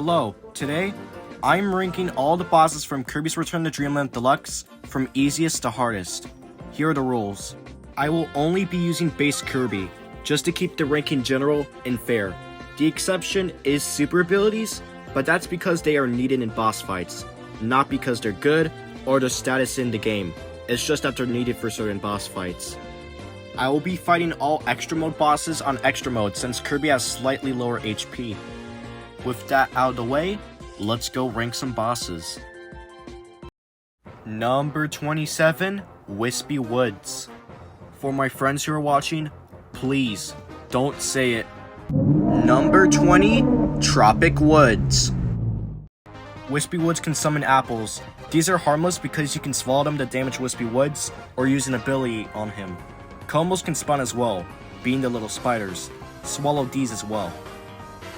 Hello, today, I'm ranking all the bosses from Kirby's Return to Dreamland Deluxe from easiest to hardest. Here are the rules. I will only be using base Kirby, just to keep the ranking general and fair. The exception is super abilities, but that's because they are needed in boss fights, not because they're good or the status in the game. It's just that they're needed for certain boss fights. I will be fighting all extra mode bosses on extra mode since Kirby has slightly lower HP. With that out of the way, let's go rank some bosses. Number 27, Whispy Woods. For my friends who are watching, please don't say it. Number 20, Tropic Woods. Whispy Woods can summon apples. These are harmless because you can swallow them to damage Whispy Woods or use an ability on him. Combos can spawn as well, being the little spiders. Swallow these as well.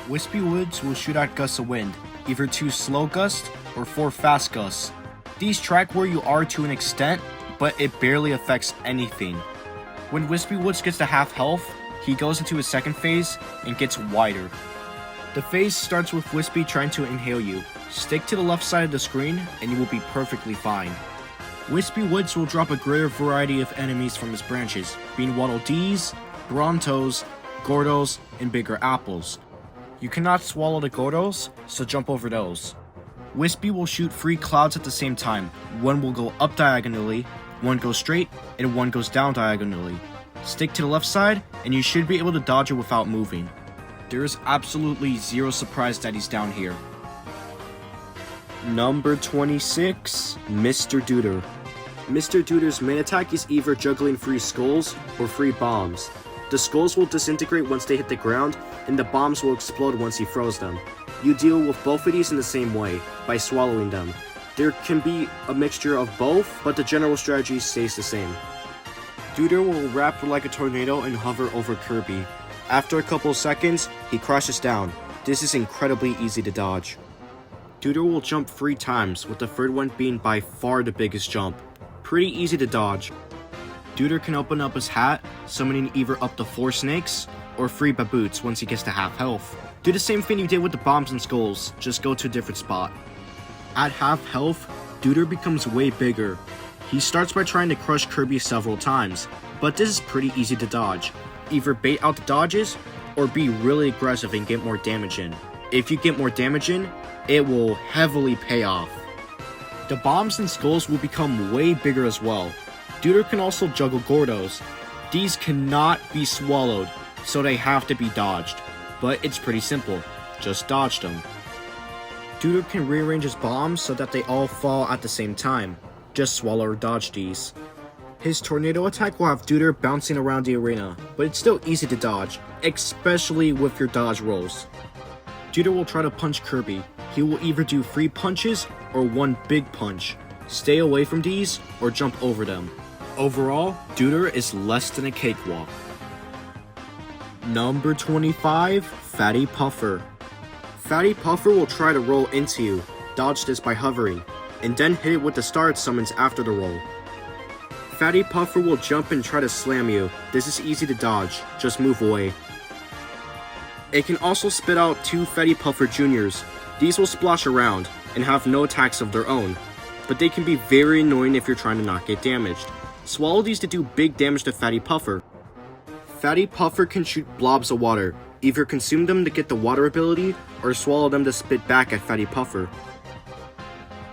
Whispy Woods will shoot out gusts of wind, either 2 slow gusts or 4 fast gusts. These track where you are to an extent, but it barely affects anything. When Whispy Woods gets to half health, he goes into his second phase and gets wider. The phase starts with Whispy trying to inhale you. Stick to the left side of the screen and you will be perfectly fine. Whispy Woods will drop a greater variety of enemies from his branches, being Waddle Dees, Brontos, Gordos, and bigger apples. You cannot swallow the Gordos, so jump over those. Whispy will shoot 3 clouds at the same time. One will go up diagonally, one goes straight, and one goes down diagonally. Stick to the left side, and you should be able to dodge it without moving. There is absolutely zero surprise that he's down here. Number 26, Mr. Dooter. Mr. Dooter's main attack is either juggling 3 skulls or 3 bombs. The skulls will disintegrate once they hit the ground, and the bombs will explode once he throws them. You deal with both of these in the same way, by swallowing them. There can be a mixture of both, but the general strategy stays the same. Dooter will wrap like a tornado and hover over Kirby. After a couple of seconds, he crashes down. This is incredibly easy to dodge. Dooter will jump 3 times, with the third one being by far the biggest jump. Pretty easy to dodge. Dooter can open up his hat, summoning either up to 4 snakes, or 3 baboots once he gets to half health. Do the same thing you did with the bombs and skulls, just go to a different spot. At half health, Dooter becomes way bigger. He starts by trying to crush Kirby several times, but this is pretty easy to dodge. Either bait out the dodges, or be really aggressive and get more damage in. If you get more damage in, it will heavily pay off. The bombs and skulls will become way bigger as well. Dooter can also juggle Gordos. These cannot be swallowed, so they have to be dodged. But it's pretty simple, just dodge them. Dooter can rearrange his bombs so that they all fall at the same time. Just swallow or dodge these. His tornado attack will have Dooter bouncing around the arena, but it's still easy to dodge, especially with your dodge rolls. Dooter will try to punch Kirby. He will either do 3 punches or 1 big punch. Stay away from these or jump over them. Overall, Dooter is less than a cakewalk. Number 25, Fatty Puffer. Fatty Puffer will try to roll into you. Dodge this by hovering, and then hit it with the start summons after the roll. Fatty Puffer will jump and try to slam you. This is easy to dodge, just move away. It can also spit out 2 Fatty Puffer Juniors. These will splash around and have no attacks of their own, but they can be very annoying if you're trying to not get damaged. Swallow these to do big damage to Fatty Puffer. Fatty Puffer can shoot blobs of water. Either consume them to get the water ability, or swallow them to spit back at Fatty Puffer.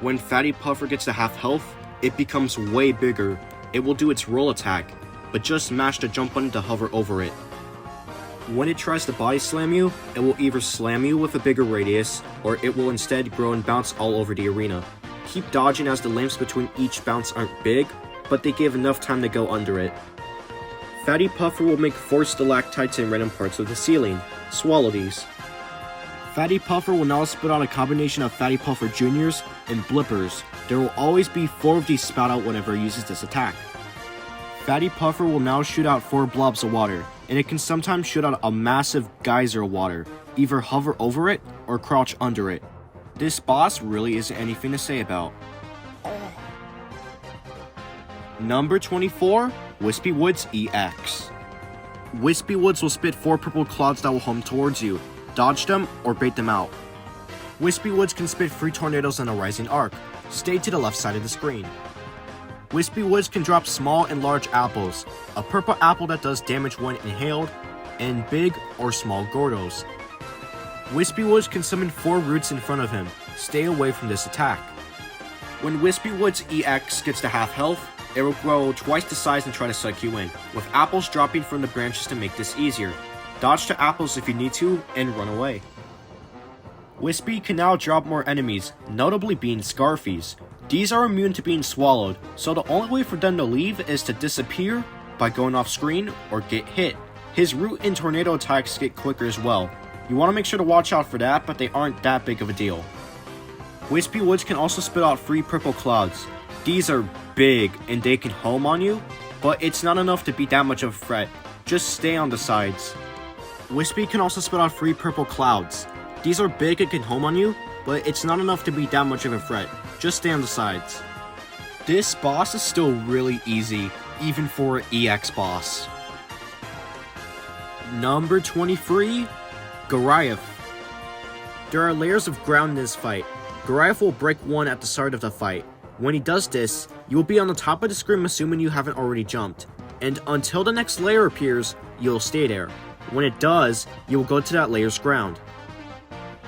When Fatty Puffer gets to half health, it becomes way bigger. It will do its roll attack, but just mash the jump button to hover over it. When it tries to body slam you, it will either slam you with a bigger radius, or it will instead grow and bounce all over the arena. Keep dodging as the lengths between each bounce aren't big, but they give enough time to go under it. Fatty Puffer will make 4 stalactites in random parts of the ceiling. Swallow these. Fatty Puffer will now spit out a combination of Fatty Puffer Juniors and Blippers. There will always be 4 of these spout out whenever it uses this attack. Fatty Puffer will now shoot out 4 blobs of water, and it can sometimes shoot out a massive geyser of water. Either hover over it or crouch under it. This boss really isn't anything to say about. Number 24, Whispy Woods EX. Whispy Woods will spit 4 purple clouds that will hum towards you. Dodge them or bait them out. Whispy Woods can spit 3 tornadoes in a rising arc. Stay to the left side of the screen. Whispy Woods can drop small and large apples, a purple apple that does damage when inhaled, and big or small Gordos. Whispy Woods can summon 4 roots in front of him. Stay away from this attack. When Whispy Woods EX gets to half health, it will grow twice the size and try to suck you in, with apples dropping from the branches to make this easier. Dodge to apples if you need to, and run away. Whispy can now drop more enemies, notably being Scarfies. These are immune to being swallowed, so the only way for them to leave is to disappear by going off screen or get hit. His root and tornado attacks get quicker as well. You want to make sure to watch out for that, but they aren't that big of a deal. Whispy Woods can also spit out 3 purple clouds. These are big and they can home on you, but it's not enough to be that much of a threat. Just stay on the sides. Whispy can also spit out 3 purple clouds. These are big and can home on you, but it's not enough to be that much of a threat. Just stay on the sides. This boss is still really easy, even for an EX boss. Number 23, Goriath. There are layers of ground in this fight. Goriath will break one at the start of the fight. When he does this, you will be on the top of the screen assuming you haven't already jumped. And until the next layer appears, you'll stay there. When it does, you will go to that layer's ground.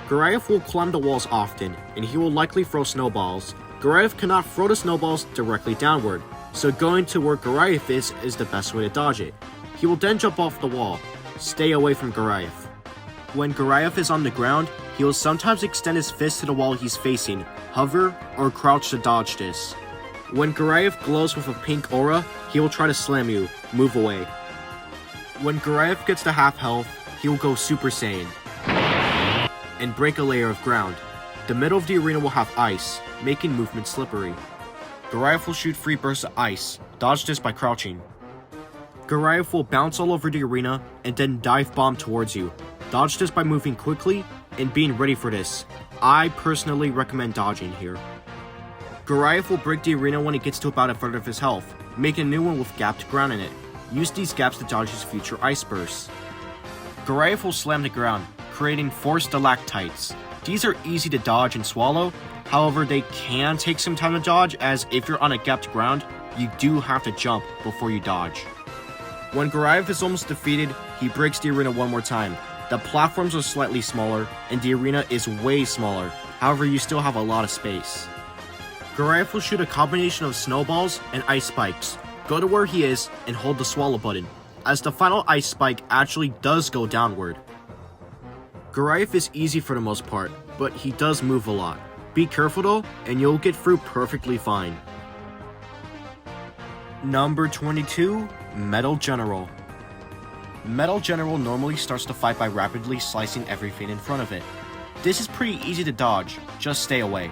Goriath will climb the walls often, and he will likely throw snowballs. Goriath cannot throw the snowballs directly downward, so going to where Goriath is the best way to dodge it. He will then jump off the wall. Stay away from Goriath. When Goriath is on the ground, he will sometimes extend his fist to the wall he's facing, hover, or crouch to dodge this. When Goriath glows with a pink aura, he will try to slam you. Move away. When Goriath gets to half health, he will go Super Saiyan and break a layer of ground. The middle of the arena will have ice, making movement slippery. Goriath will shoot 3 bursts of ice. Dodge this by crouching. Goriath will bounce all over the arena and then dive bomb towards you. Dodge this by moving quickly and being ready for this. I personally recommend dodging here. Goriath will break the arena when it gets to about a third of his health, make a new one with gapped ground in it. Use these gaps to dodge his future ice bursts. Goriath will slam the ground, creating 4 stalactites. These are easy to dodge and swallow, however they can take some time to dodge, as if you're on a gapped ground, you do have to jump before you dodge. When Goriath is almost defeated, he breaks the arena one more time. The platforms are slightly smaller, and the arena is way smaller, however you still have a lot of space. Goriath will shoot a combination of snowballs and ice spikes. Go to where he is and hold the swallow button, as the final ice spike actually does go downward. Goriath is easy for the most part, but he does move a lot. Be careful though, and you'll get through perfectly fine. Number 22, Metal General. Metal General normally starts the fight by rapidly slicing everything in front of it. This is pretty easy to dodge, just stay away.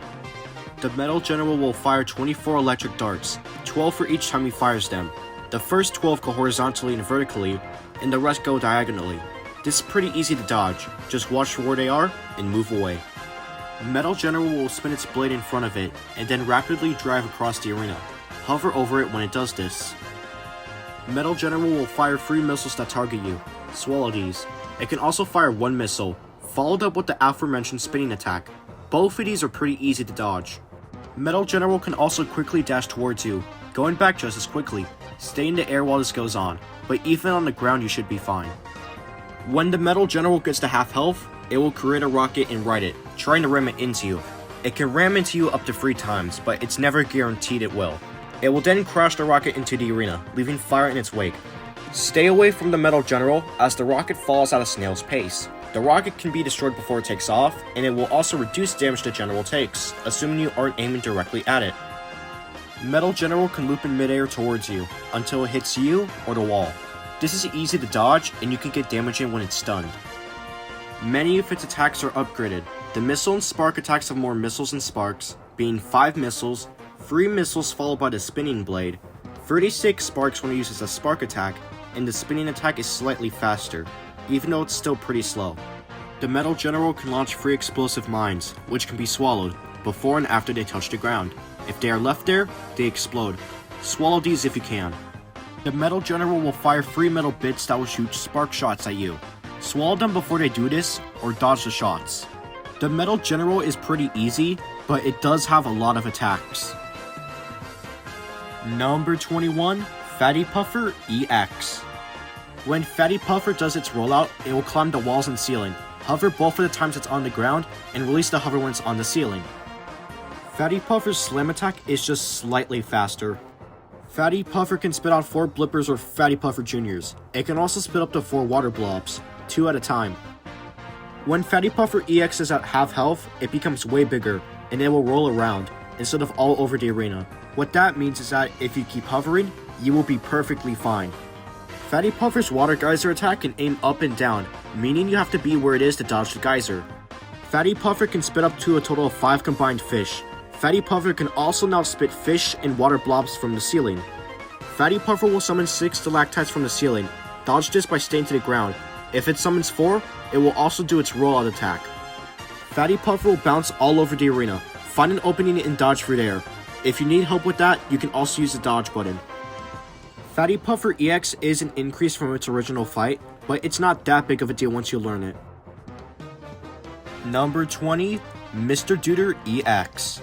The Metal General will fire 24 electric darts, 12 for each time he fires them. The first 12 go horizontally and vertically, and the rest go diagonally. This is pretty easy to dodge, just watch for where they are and move away. Metal General will spin its blade in front of it, and then rapidly drive across the arena. Hover over it when it does this. Metal General will fire 3 missiles that target you. Swallow these. It can also fire 1 missile, followed up with the aforementioned spinning attack. Both of these are pretty easy to dodge. Metal General can also quickly dash towards you, going back just as quickly. Stay in the air while this goes on, but even on the ground you should be fine. When the Metal General gets to half health, it will create a rocket and ride it, trying to ram it into you. It can ram into you up to 3 times, but it's never guaranteed it will. It will then crash the rocket into the arena, leaving fire in its wake. Stay away from the Metal General, as the rocket falls at a snail's pace. The rocket can be destroyed before it takes off, and it will also reduce damage the General takes, assuming you aren't aiming directly at it. Metal General can loop in midair towards you, until it hits you or the wall. This is easy to dodge, and you can get damage in when it's stunned. Many of its attacks are upgraded. The missile and spark attacks have more missiles and sparks, being 5 missiles, 3 missiles followed by the spinning blade, 36 sparks when it uses a spark attack, and the spinning attack is slightly faster, even though it's still pretty slow. The Metal General can launch 3 explosive mines, which can be swallowed, before and after they touch the ground. If they are left there, they explode. Swallow these if you can. The Metal General will fire 3 metal bits that will shoot spark shots at you. Swallow them before they do this, or dodge the shots. The Metal General is pretty easy, but it does have a lot of attacks. Number 21, Fatty Puffer EX. When Fatty Puffer does its rollout, it will climb the walls and ceiling, hover both of the times it's on the ground, and release the hover when it's on the ceiling. Fatty Puffer's slam attack is just slightly faster. Fatty Puffer can spit out 4 blippers or Fatty Puffer Juniors. It can also spit up to 4 water blobs, 2 at a time. When Fatty Puffer EX is at half health, it becomes way bigger, and it will roll around, instead of all over the arena. What that means is that if you keep hovering, you will be perfectly fine. Fatty Puffer's Water Geyser attack can aim up and down, meaning you have to be where it is to dodge the geyser. Fatty Puffer can spit up to a total of 5 combined fish. Fatty Puffer can also now spit fish and water blobs from the ceiling. Fatty Puffer will summon 6 stalactites from the ceiling. Dodge this by staying to the ground. If it summons 4, it will also do its rollout attack. Fatty Puffer will bounce all over the arena. Find an opening and dodge through there. If you need help with that, you can also use the dodge button. Fatty Puffer EX is an increase from its original fight, but it's not that big of a deal once you learn it. Number 20, Mr. Dooter EX.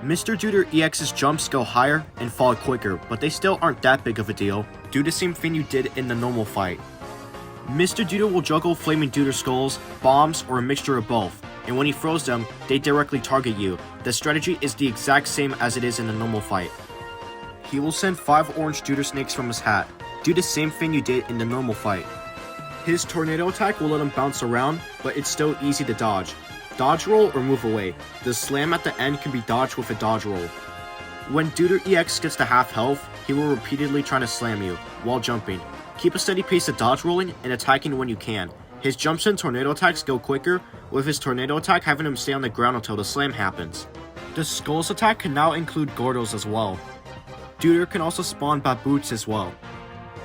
Mr. Dooter EX's jumps go higher and fall quicker, but they still aren't that big of a deal. Do the same thing you did in the normal fight. Mr. Dooter will juggle flaming Dooter skulls, bombs, or a mixture of both, and when he throws them, they directly target you. The strategy is the exact same as it is in the normal fight. He will send 5 orange Dooter snakes from his hat. Do the same thing you did in the normal fight. His tornado attack will let him bounce around, but it's still easy to dodge. Dodge roll or move away. The slam at the end can be dodged with a dodge roll. When Dooter EX gets to half health, he will repeatedly try to slam you, while jumping. Keep a steady pace of dodge rolling and attacking when you can. His jumps and tornado attacks go quicker, with his tornado attack having him stay on the ground until the slam happens. The Skulls attack can now include Gordos as well. Dooter can also spawn Baboots as well.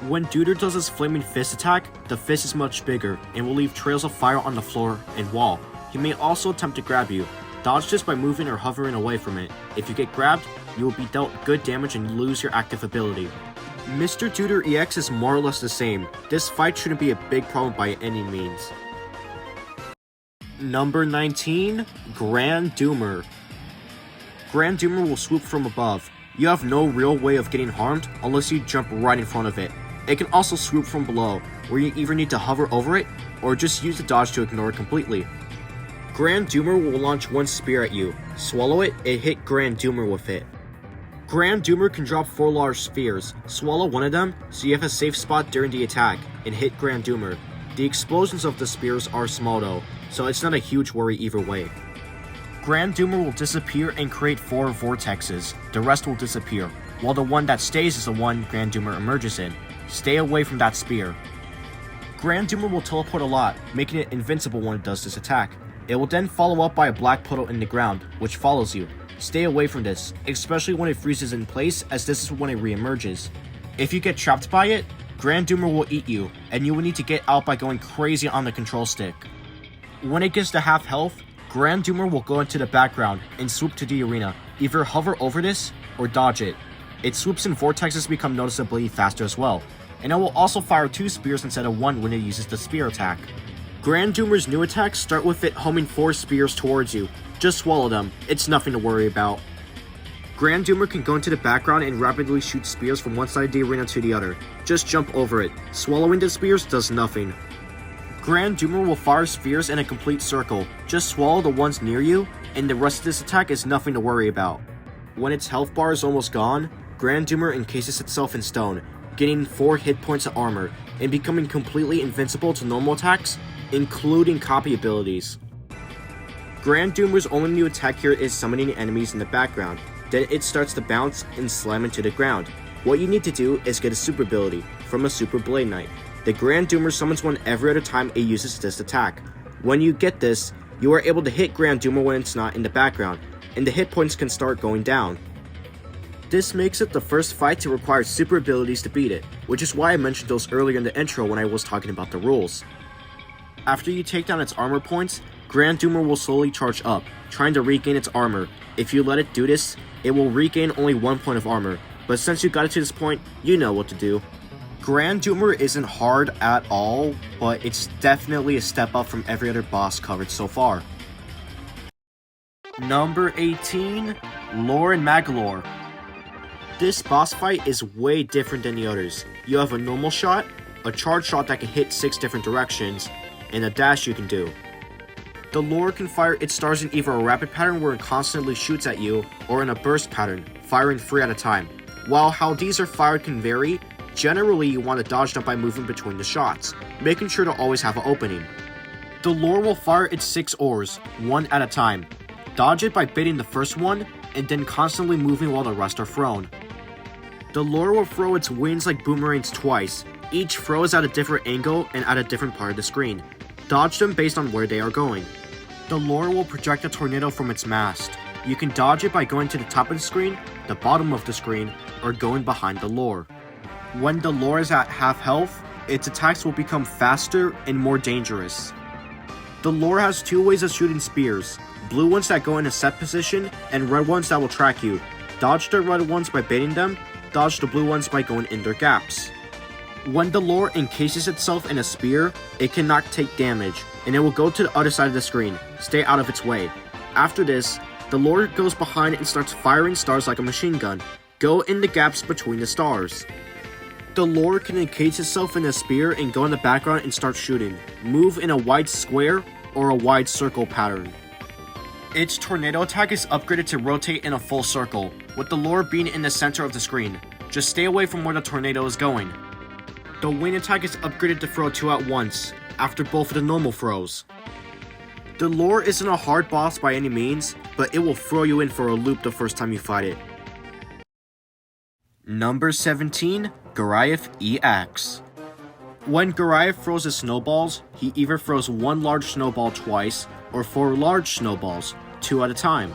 When Dooter does his Flaming Fist attack, the fist is much bigger and will leave trails of fire on the floor and wall. He may also attempt to grab you. Dodge this by moving or hovering away from it. If you get grabbed, you will be dealt good damage and lose your active ability. Mr. Dooter EX is more or less the same. This fight shouldn't be a big problem by any means. Number 19, Grand Doomer. Grand Doomer will swoop from above. You have no real way of getting harmed unless you jump right in front of it. It can also swoop from below, where you either need to hover over it, or just use the dodge to ignore it completely. Grand Doomer will launch 1 spear at you, swallow it, and hit Grand Doomer with it. Grand Doomer can drop 4 large spheres, swallow one of them so you have a safe spot during the attack, and hit Grand Doomer. The explosions of the spears are small though, so it's not a huge worry either way. Grand Doomer will disappear and create 4 vortexes. The rest will disappear, while the one that stays is the one Grand Doomer emerges in. Stay away from that spear. Grand Doomer will teleport a lot, making it invincible when it does this attack. It will then follow up by a black puddle in the ground, which follows you. Stay away from this, especially when it freezes in place, as this is when it re-emerges. If you get trapped by it, Grand Doomer will eat you, and you will need to get out by going crazy on the control stick. When it gets to half health, Grand Doomer will go into the background and swoop to the arena. Either hover over this, or dodge it. Its swoops and vortexes become noticeably faster as well, and it will also fire 2 spears instead of 1 when it uses the spear attack. Grand Doomer's new attacks start with it homing 4 spears towards you. Just swallow them, it's nothing to worry about. Grand Doomer can go into the background and rapidly shoot spears from one side of the arena to the other. Just jump over it. Swallowing the spears does nothing. Grand Doomer will fire spheres in a complete circle. Just swallow the ones near you, and the rest of this attack is nothing to worry about. When its health bar is almost gone, Grand Doomer encases itself in stone, gaining 4 hit points of armor, and becoming completely invincible to normal attacks, including copy abilities. Grand Doomer's only new attack here is summoning enemies in the background. Then it starts to bounce and slam into the ground. What you need to do is get a super ability from a Super Blade Knight. The Grand Doomer summons one every other time it uses this attack. When you get this, you are able to hit Grand Doomer when it's not in the background, and the hit points can start going down. This makes it the first fight to require super abilities to beat it, which is why I mentioned those earlier in the intro when I was talking about the rules. After you take down its armor points, Grand Doomer will slowly charge up, trying to regain its armor. If you let it do this, it will regain only 1 point of armor, but since you got it to this point, you know what to do. Grand Doomer isn't hard at all, but it's definitely a step up from every other boss covered so far. Number 18, Lor Magolor. This boss fight is way different than the others. You have a normal shot, a charge shot that can hit 6 different directions, and a dash you can do. The Lor can fire its stars in either a rapid pattern where it constantly shoots at you, or in a burst pattern, firing 3 at a time. While how these are fired can vary, generally you want to dodge them by moving between the shots, making sure to always have an opening. The Lor will fire its 6 ores, 1 at a time. Dodge it by baiting the first one, and then constantly moving while the rest are thrown. The Lor will throw its wings like boomerangs twice. Each throw is at a different angle and at a different part of the screen. Dodge them based on where they are going. The Lor will project a tornado from its mast. You can dodge it by going to the top of the screen, the bottom of the screen, or going behind the Lor. When the Lor is at half health, its attacks will become faster and more dangerous. The Lor has 2 ways of shooting spears, blue ones that go in a set position, and red ones that will track you. Dodge the red ones by baiting them, dodge the blue ones by going in their gaps. When the Lor encases itself in a spear, it cannot take damage, and it will go to the other side of the screen. Stay out of its way. After this, the Lor goes behind and starts firing stars like a machine gun. Go in the gaps between the stars. The Lor can encase itself in a spear and go in the background and start shooting. Move in a wide square or a wide circle pattern. Its tornado attack is upgraded to rotate in a full circle, with the Lor being in the center of the screen. Just stay away from where the tornado is going. The wing attack is upgraded to throw 2 at once, after both of the normal throws. The Lor isn't a hard boss by any means, but it will throw you in for a loop the first time you fight it. Number 17, Goriath EX. When Goriath throws his snowballs, he either throws 1 large snowball twice, or 4 large snowballs, 2 at a time.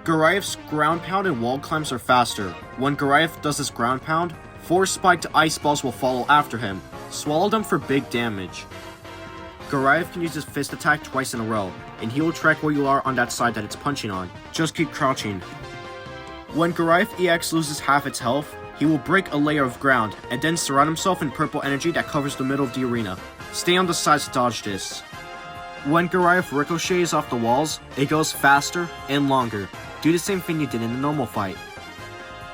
Goriath's ground pound and wall climbs are faster. When Goriath does his ground pound, 4 spiked ice balls will follow after him. Swallow them for big damage. Goriath can use his fist attack twice in a row, and he will track where you are on that side that it's punching on. Just keep crouching. When Goriath EX loses half its health, he will break a layer of ground, and then surround himself in purple energy that covers the middle of the arena. Stay on the sides to dodge this. When Goriath ricochets off the walls, it goes faster and longer. Do the same thing you did in the normal fight.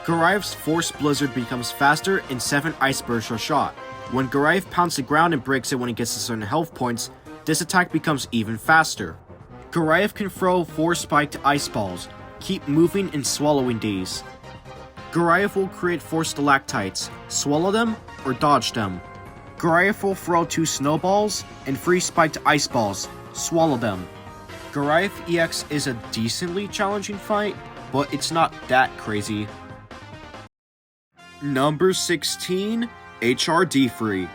Goriath's Force Blizzard becomes faster and 7 Ice Bursts are shot. When Goriath pounds the ground and breaks it when it gets to certain health points, this attack becomes even faster. Goriath can throw 4 spiked ice balls. Keep moving and swallowing these. Goriath will create 4 stalactites. Swallow them or dodge them. Goriath will throw 2 snowballs and 3 spiked ice balls. Swallow them. Goriath EX is a decently challenging fight, but it's not that crazy. Number 16, HRD3.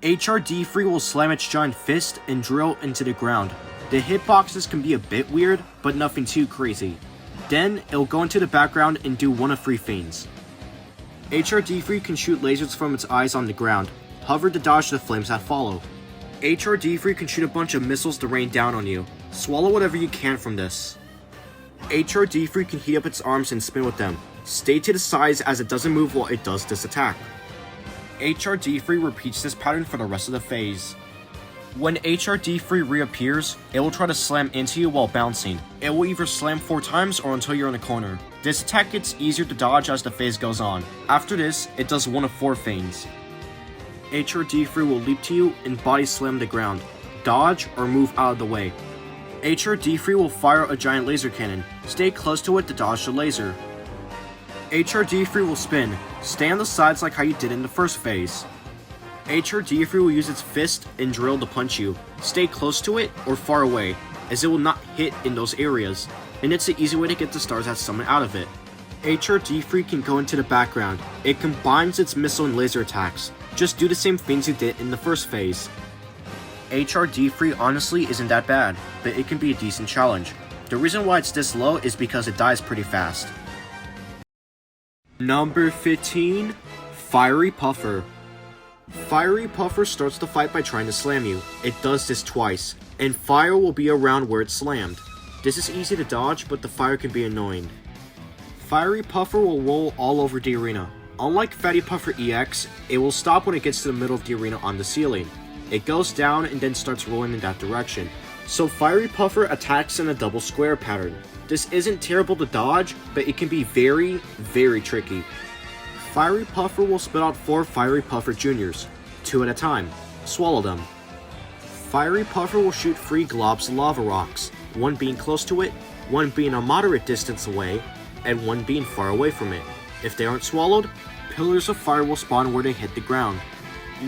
HRD3 will slam its giant fist and drill into the ground. The hitboxes can be a bit weird, but nothing too crazy. Then, it'll go into the background and do one of 3 things. HRD3 can shoot lasers from its eyes on the ground. Hover to dodge the flames that follow. HRD3 can shoot a bunch of missiles to rain down on you. Swallow whatever you can from this. HRD3 can heat up its arms and spin with them. Stay to the sides as it doesn't move while it does this attack. HRD3 repeats this pattern for the rest of the phase. When HRD3 reappears, it will try to slam into you while bouncing. It will either slam 4 times or until you're in a corner. This attack gets easier to dodge as the phase goes on. After this, it does one of 4 things. HRD3 will leap to you and body slam the ground. Dodge or move out of the way. HRD3 will fire a giant laser cannon. Stay close to it to dodge the laser. HRD3 will spin. Stay on the sides like how you did in the first phase. HRD3 will use its fist and drill to punch you. Stay close to it or far away, as it will not hit in those areas, and it's an easy way to get the stars that summon out of it. HRD3 can go into the background. It combines its missile and laser attacks. Just do the same things you did in the first phase. HRD3 honestly isn't that bad, but it can be a decent challenge. The reason why it's this low is because it dies pretty fast. Number 15, Fiery Puffer. Fiery Puffer starts the fight by trying to slam you. It does this twice, and fire will be around where it's slammed. This is easy to dodge, but the fire can be annoying. Fiery Puffer will roll all over the arena. Unlike Fatty Puffer EX, it will stop when it gets to the middle of the arena on the ceiling. It goes down and then starts rolling in that direction. So Fiery Puffer attacks in a double square pattern. This isn't terrible to dodge, but it can be very, very tricky. Fiery Puffer will spit out 4 Fiery Puffer Juniors, 2 at a time. Swallow them. Fiery Puffer will shoot 3 globs of lava rocks, 1 being close to it, 1 being a moderate distance away, and 1 being far away from it. If they aren't swallowed, pillars of fire will spawn where they hit the ground.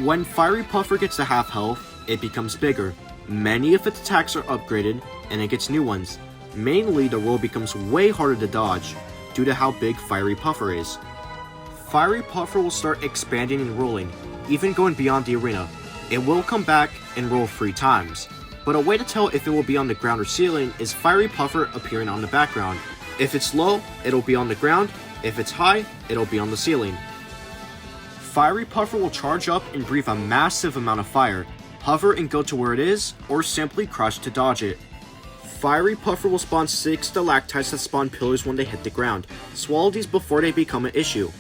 When Fiery Puffer gets to half health, it becomes bigger. Many of its attacks are upgraded, and it gets new ones. Mainly, the roll becomes way harder to dodge, due to how big Fiery Puffer is. Fiery Puffer will start expanding and rolling, even going beyond the arena. It will come back and roll 3 times, but a way to tell if it will be on the ground or ceiling is Fiery Puffer appearing on the background. If it's low, it'll be on the ground. If it's high, it'll be on the ceiling. Fiery Puffer will charge up and breathe a massive amount of fire, hover and go to where it is, or simply crouch to dodge it. Fiery Puffer will spawn 6 stalactites that spawn pillars when they hit the ground. Swallow these before they become an issue.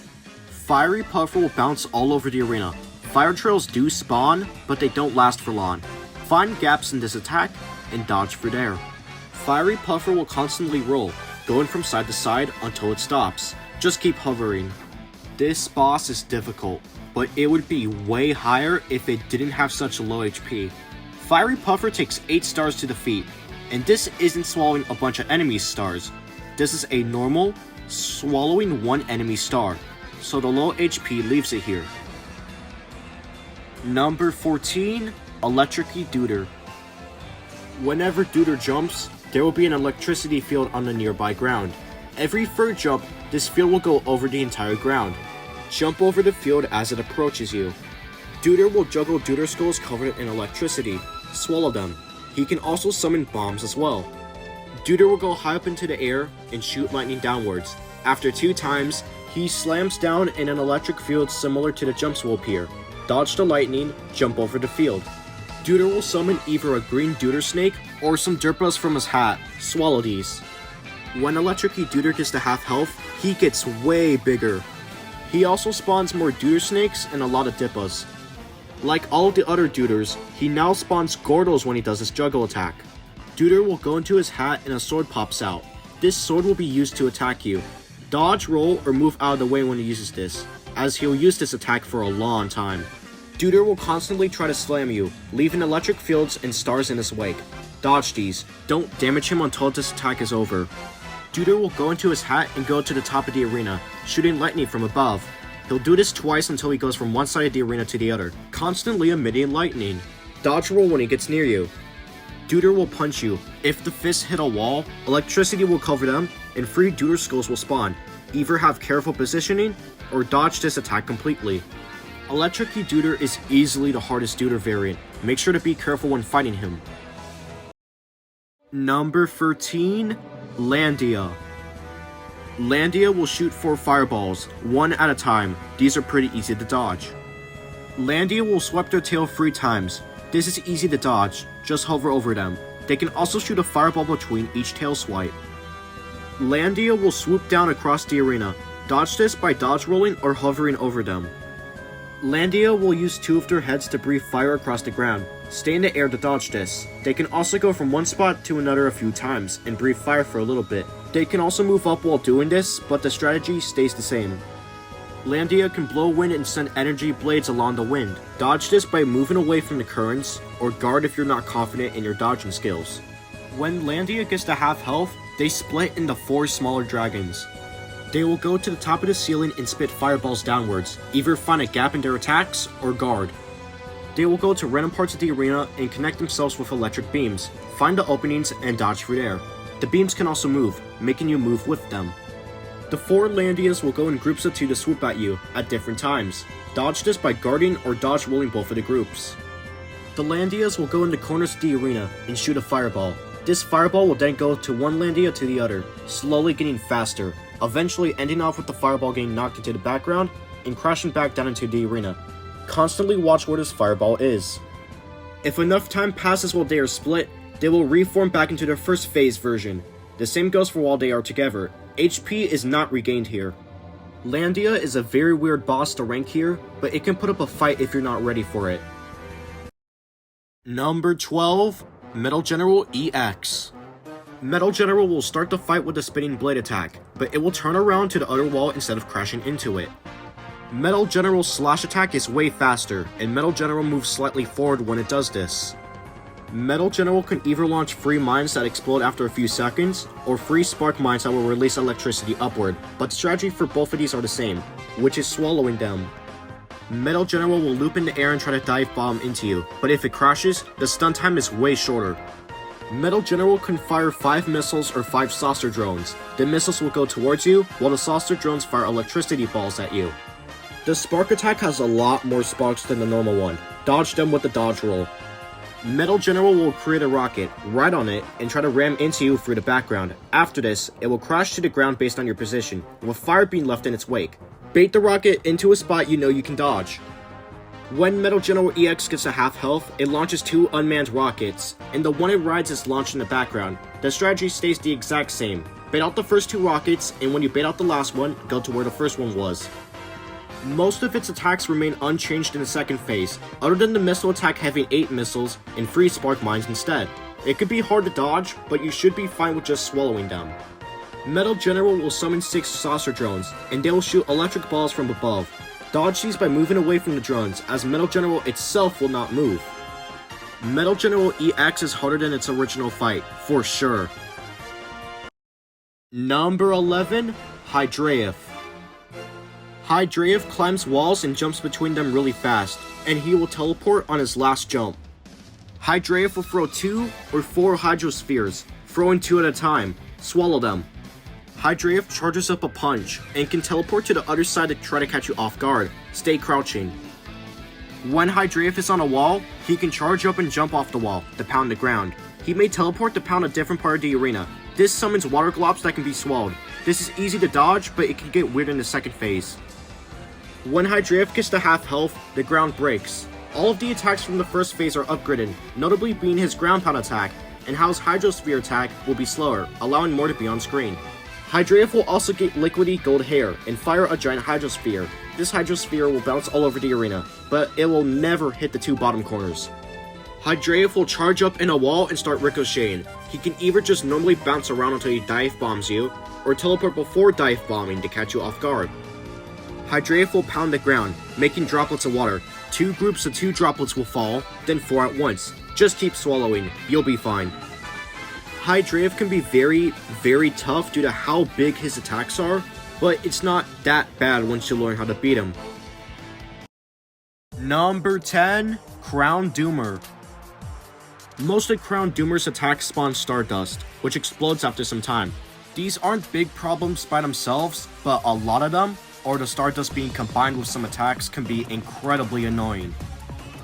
Fiery Puffer will bounce all over the arena. Fire trails do spawn, but they don't last for long. Find gaps in this attack and dodge for there. Fiery Puffer will constantly roll, going from side to side until it stops. Just keep hovering. This boss is difficult, but it would be way higher if it didn't have such low HP. Fiery Puffer takes 8 stars to defeat, and this isn't swallowing a bunch of enemy stars. This is a normal, swallowing 1 enemy star, so the low HP leaves it here. Number 14, Electricky Dooter. Whenever Dooter jumps, there will be an electricity field on the nearby ground. Every third jump, this field will go over the entire ground. Jump over the field as it approaches you. Dooter will juggle Dooter skulls covered in electricity. Swallow them. He can also summon bombs as well. Dooter will go high up into the air and shoot lightning downwards. After 2 times, he slams down in an electric field similar to the jumps will appear. Dodge the lightning, jump over the field. Dooter will summon either a green Dooter snake or some Dirpas from his hat. Swallow these. When Electricky Dooter gets to half health, he gets way bigger. He also spawns more Dooter snakes and a lot of Dippas. Like all of the other Dooters, he now spawns Gordos when he does his juggle attack. Dooter will go into his hat and a sword pops out. This sword will be used to attack you. Dodge, roll, or move out of the way when he uses this, as he'll use this attack for a long time. Dooter will constantly try to slam you, leaving electric fields and stars in his wake. Dodge these. Don't damage him until this attack is over. Dooter will go into his hat and go to the top of the arena, shooting lightning from above. He'll do this twice until he goes from one side of the arena to the other, constantly emitting lightning. Dodge roll when he gets near you. Dooter will punch you. If the fists hit a wall, electricity will cover them, and 3 Dooter skulls will spawn. Either have careful positioning, or dodge this attack completely. Electricky Dooter is easily the hardest Dooter variant. Make sure to be careful when fighting him. Number 13, Landia. Landia will shoot 4 fireballs, 1 at a time. These are pretty easy to dodge. Landia will swipe their tail 3 times. This is easy to dodge, just hover over them. They can also shoot a fireball between each tail swipe. Landia will swoop down across the arena. Dodge this by dodge rolling or hovering over them. Landia will use 2 of their heads to breathe fire across the ground. Stay in the air to dodge this. They can also go from one spot to another a few times and breathe fire for a little bit. They can also move up while doing this, but the strategy stays the same. Landia can blow wind and send energy blades along the wind. Dodge this by moving away from the currents, or guard if you're not confident in your dodging skills. When Landia gets to half health, they split into 4 smaller dragons. They will go to the top of the ceiling and spit fireballs downwards, either find a gap in their attacks or guard. They will go to random parts of the arena and connect themselves with electric beams, find the openings and dodge through there. The beams can also move, making you move with them. The 4 Landias will go in groups of 2 to swoop at you at different times. Dodge this by guarding or dodge rolling both of the groups. The Landias will go into corners of the arena and shoot a fireball. This fireball will then go to one Landia to the other, slowly getting faster, eventually ending off with the fireball getting knocked into the background and crashing back down into the arena. Constantly watch where this fireball is. If enough time passes while they are split, they will reform back into their first phase version. The same goes for while they are together. HP is not regained here. Landia is a very weird boss to rank here, but it can put up a fight if you're not ready for it. Number 12, Metal General EX. Metal General will start the fight with a spinning blade attack, but it will turn around to the other wall instead of crashing into it. Metal General's slash attack is way faster, and Metal General moves slightly forward when it does this. Metal General can either launch free mines that explode after a few seconds, or free spark mines that will release electricity upward, but the strategy for both of these are the same, which is swallowing them. Metal General will loop in the air and try to dive bomb into you, but if it crashes, the stun time is way shorter. Metal General can fire 5 missiles or 5 saucer drones. The missiles will go towards you, while the saucer drones fire electricity balls at you. The spark attack has a lot more sparks than the normal one. Dodge them with the dodge roll. Metal General will create a rocket, ride on it, and try to ram into you through the background. After this, it will crash to the ground based on your position, with fire being left in its wake. Bait the rocket into a spot you know you can dodge. When Metal General EX gets to half health, it launches 2 unmanned rockets, and the one it rides is launched in the background. The strategy stays the exact same. Bait out the first 2 rockets, and when you bait out the last one, go to where the first one was. Most of its attacks remain unchanged in the second phase, other than the missile attack having 8 missiles and 3 spark mines instead. It could be hard to dodge, but you should be fine with just swallowing them. Metal General will summon 6 saucer drones, and they will shoot electric balls from above. Dodge these by moving away from the drones, as Metal General itself will not move. Metal General EX is harder than its original fight, for sure. Number 11, Hydriath. Hydriath climbs walls and jumps between them really fast, and he will teleport on his last jump. Hydriath will throw 2 or 4 Hydrospheres, throwing 2 at a time. Swallow them. Hydriath charges up a punch, and can teleport to the other side to try to catch you off guard. Stay crouching. When Hydriath is on a wall, he can charge up and jump off the wall, to pound the ground. He may teleport to pound a different part of the arena. This summons water globs that can be swallowed. This is easy to dodge, but it can get weird in the second phase. When Hydriath gets to half health, the ground breaks. All of the attacks from the first phase are upgraded, notably being his ground pound attack, and how's Hydrosphere attack will be slower, allowing more to be on screen. Hydriath will also get liquidy gold hair and fire a giant Hydrosphere. This Hydrosphere will bounce all over the arena, but it will never hit the 2 bottom corners. Hydriath will charge up in a wall and start ricocheting. He can either just normally bounce around until he dive bombs you, or teleport before dive bombing to catch you off guard. Hydriath will pound the ground, making droplets of water. 2 groups of 2 droplets will fall, then 4 at once. Just keep swallowing, you'll be fine. Hydriath can be very tough due to how big his attacks are, but it's not that bad once you learn how to beat him. Number 10, Crown Doomer. Most of Crown Doomer's attacks spawn Stardust, which explodes after some time. These aren't big problems by themselves, but a lot of them, or the Stardust being combined with some attacks, can be incredibly annoying.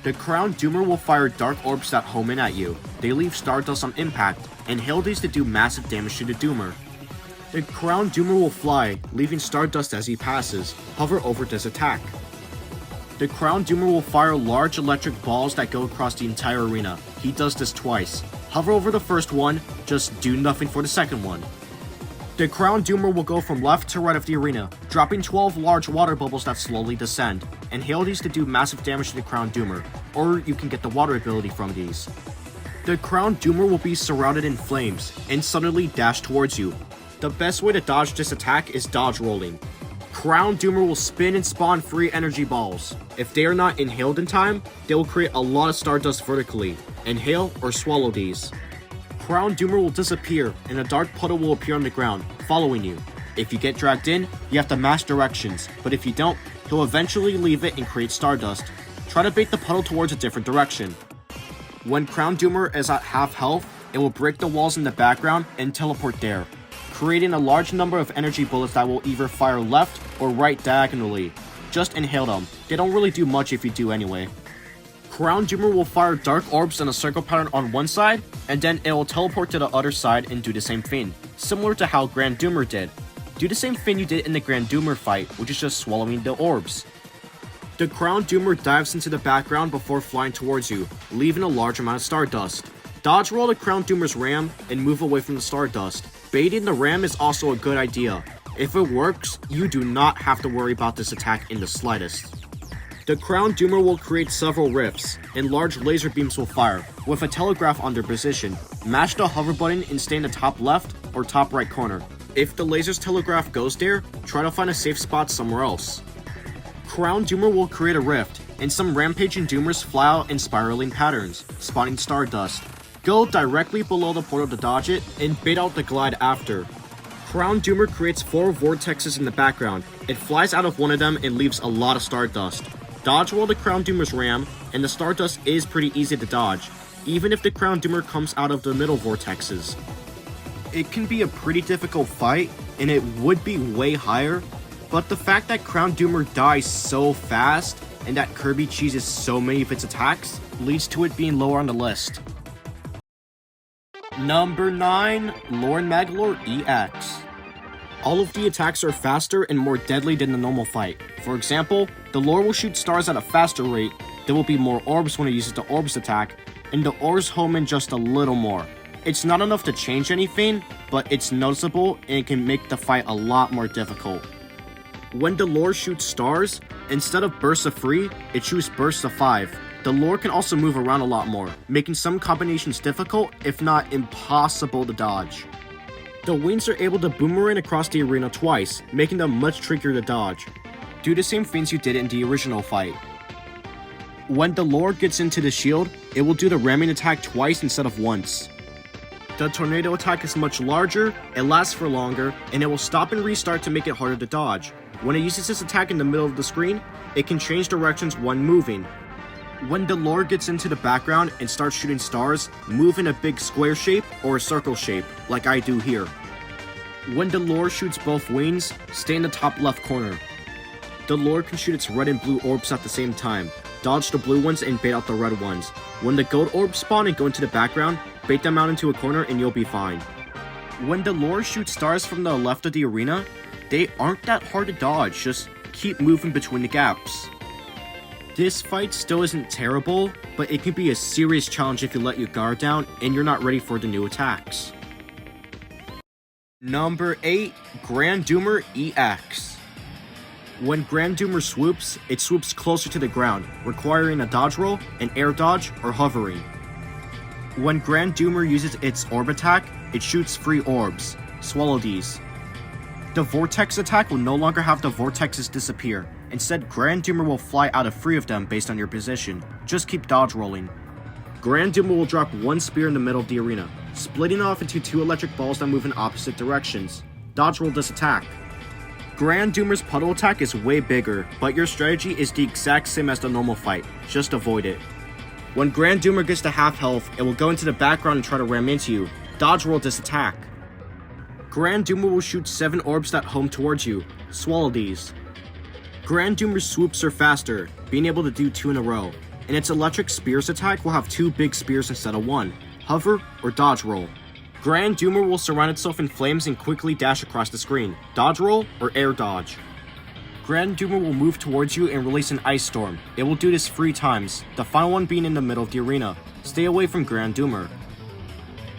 The Crown Doomer will fire dark orbs that home in at you. They leave Stardust on impact, and hail these to do massive damage to the Doomer. The Crown Doomer will fly, leaving Stardust as he passes. Hover over this attack. The Crown Doomer will fire large electric balls that go across the entire arena. He does this twice. Hover over the first one, just do nothing for the second one. The Crown Doomer will go from left to right of the arena, dropping 12 large water bubbles that slowly descend, and hail these to do massive damage to the Crown Doomer, or you can get the water ability from these. The Crown Doomer will be surrounded in flames, and suddenly dash towards you. The best way to dodge this attack is dodge rolling. Crown Doomer will spin and spawn free energy balls. If they are not inhaled in time, they will create a lot of Stardust vertically. Inhale or swallow these. Crown Doomer will disappear, and a dark puddle will appear on the ground, following you. If you get dragged in, you have to match directions, but if you don't, he'll eventually leave it and create Stardust. Try to bait the puddle towards a different direction. When Crown Doomer is at half health, it will break the walls in the background and teleport there, creating a large number of energy bullets that will either fire left or right diagonally. Just inhale them. They don't really do much if you do anyway. Crown Doomer will fire dark orbs in a circle pattern on one side, and then it will teleport to the other side and do the same thing, similar to how Grand Doomer did. Do the same thing you did in the Grand Doomer fight, which is just swallowing the orbs. The Crown Doomer dives into the background before flying towards you, leaving a large amount of Stardust. Dodge roll the Crown Doomer's ram and move away from the Stardust. Baiting the ram is also a good idea. If it works, you do not have to worry about this attack in the slightest. The Crown Doomer will create several rifts, and large laser beams will fire, with a telegraph on their position. Mash the hover button and stay in the top left or top right corner. If the laser's telegraph goes there, try to find a safe spot somewhere else. Crown Doomer will create a rift, and some Rampaging Doomers fly out in spiraling patterns, spawning stardust. Go directly below the portal to dodge it, and bait out the glide after. Crown Doomer creates 4 vortexes in the background. It flies out of one of them and leaves a lot of stardust. Dodge while the Crown Doomers ram, and the stardust is pretty easy to dodge, even if the Crown Doomer comes out of the middle vortexes. It can be a pretty difficult fight, and it would be way higher, but the fact that Crown Doomer dies so fast, and that Kirby cheeses so many of its attacks, leads to it being lower on the list. Number 9. Lor Magolor EX. All of the attacks are faster and more deadly than the normal fight. For example, the Lor will shoot stars at a faster rate, there will be more orbs when it uses the orbs attack, and the orbs home in just a little more. It's not enough to change anything, but it's noticeable and it can make the fight a lot more difficult. When the Lor shoots stars, instead of bursts of 3, it shoots bursts of 5. The Lor can also move around a lot more, making some combinations difficult, if not impossible to dodge. The wings are able to boomerang across the arena twice, making them much trickier to dodge. Do the same things you did in the original fight. When the Lor gets into the shield, it will do the ramming attack twice instead of once. The tornado attack is much larger, it lasts for longer, and it will stop and restart to make it harder to dodge. When it uses this attack in the middle of the screen, it can change directions when moving. When the Lor gets into the background and starts shooting stars, move in a big square shape or a circle shape, like I do here. When the Lor shoots both wings, stay in the top left corner. The Lor can shoot its red and blue orbs at the same time. Dodge the blue ones and bait out the red ones. When the gold orbs spawn and go into the background, bait them out into a corner and you'll be fine. When the Lor shoots stars from the left of the arena, they aren't that hard to dodge, just keep moving between the gaps. This fight still isn't terrible, but it can be a serious challenge if you let your guard down and you're not ready for the new attacks. Number 8. Grand Doomer EX. When Grand Doomer swoops, it swoops closer to the ground, requiring a dodge roll, an air dodge, or hovering. When Grand Doomer uses its orb attack, it shoots 3 orbs. Swallow these. The vortex attack will no longer have the vortexes disappear. Instead, Grand Doomer will fly out of 3 of them based on your position. Just keep dodge rolling. Grand Doomer will drop 1 spear in the middle of the arena, splitting off into 2 electric balls that move in opposite directions. Dodge roll this attack. Grand Doomer's puddle attack is way bigger, but your strategy is the exact same as the normal fight. Just avoid it. When Grand Doomer gets to half health, it will go into the background and try to ram into you. Dodge roll this attack. Grand Doomer will shoot 7 orbs that home towards you. Swallow these. Grand Doomer's swoops are faster, being able to do 2 in a row, and its electric spears attack will have 2 big spears instead of 1. Hover or dodge roll. Grand Doomer will surround itself in flames and quickly dash across the screen. Dodge roll or air dodge. Grand Doomer will move towards you and release an ice storm. It will do this 3 times, the final one being in the middle of the arena. Stay away from Grand Doomer.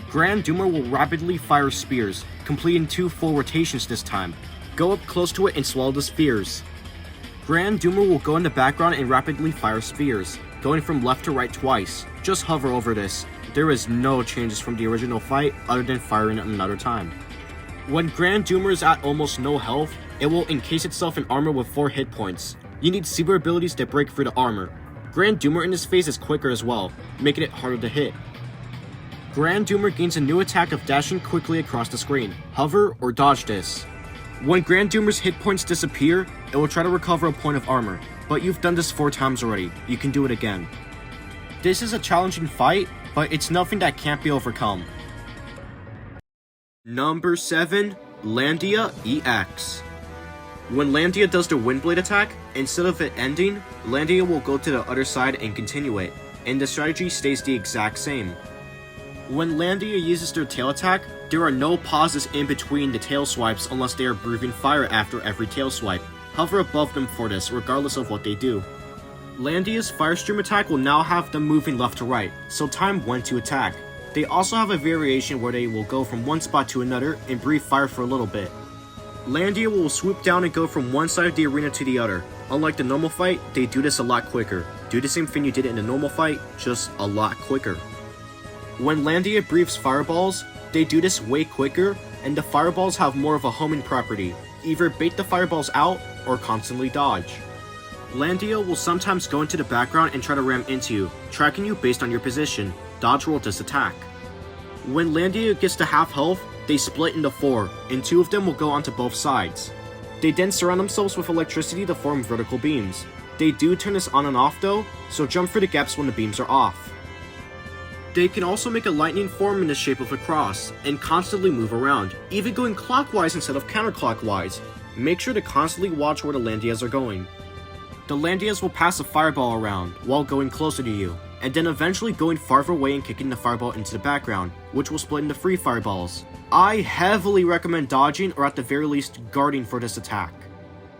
Grand Doomer will rapidly fire spears, completing 2 full rotations this time. Go up close to it and swallow the spears. Grand Doomer will go in the background and rapidly fire spears, going from left to right twice. Just hover over this. There is no changes from the original fight other than firing it another time. When Grand Doomer is at almost no health, it will encase itself in armor with 4 hit points. You need super abilities to break through the armor. Grand Doomer in this phase is quicker as well, making it harder to hit. Grand Doomer gains a new attack of dashing quickly across the screen. Hover or dodge this. When Grand Doomer's hit points disappear, it will try to recover a point of armor, but you've done this 4 times already. You can do it again. This is a challenging fight, but it's nothing that can't be overcome. Number 7. Landia EX. When Landia does the Windblade attack, instead of it ending, Landia will go to the other side and continue it, and the strategy stays the exact same. When Landia uses their tail attack, there are no pauses in between the tail swipes unless they are breathing fire after every tail swipe. Hover above them for this, regardless of what they do. Landia's Firestream attack will now have them moving left to right, so time when to attack. They also have a variation where they will go from one spot to another and breathe fire for a little bit. Landia will swoop down and go from one side of the arena to the other. Unlike the normal fight, they do this a lot quicker. Do the same thing you did in the normal fight, just a lot quicker. When Landia breathes fireballs, they do this way quicker, and the fireballs have more of a homing property. Either bait the fireballs out, or constantly dodge. Landia will sometimes go into the background and try to ram into you, tracking you based on your position. Dodge roll this attack. When Landia gets to half health, they split into 4, and 2 of them will go onto both sides. They then surround themselves with electricity to form vertical beams. They do turn this on and off though, so jump through the gaps when the beams are off. They can also make a lightning form in the shape of a cross, and constantly move around, even going clockwise instead of counterclockwise. Make sure to constantly watch where the Landias are going. The Landias will pass a fireball around while going closer to you, and then eventually going farther away and kicking the fireball into the background, which will split into 3 fireballs. I heavily recommend dodging or at the very least guarding for this attack.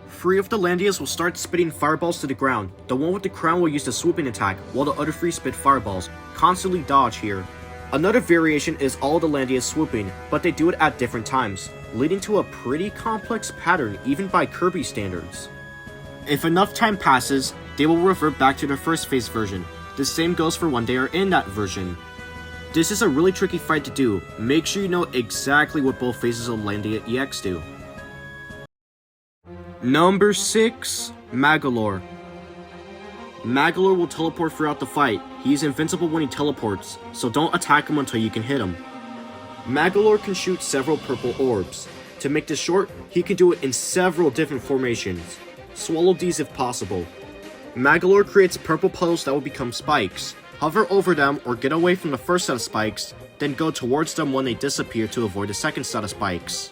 3 of the Landias will start spitting fireballs to the ground. The one with the crown will use the swooping attack, while the other 3 spit fireballs. Constantly dodge here. Another variation is all the Landias swooping, but they do it at different times, leading to a pretty complex pattern even by Kirby standards. If enough time passes, they will revert back to their first phase version. The same goes for when they are in that version. This is a really tricky fight to do. Make sure you know exactly what both phases of Landia EX do. Number 6. Magolor. Magolor will teleport throughout the fight. He is invincible when he teleports, so don't attack him until you can hit him. Magolor can shoot several purple orbs. To make this short, he can do it in several different formations. Swallow these if possible. Magolor creates purple puddles that will become spikes. Hover over them or get away from the first set of spikes, then go towards them when they disappear to avoid the second set of spikes.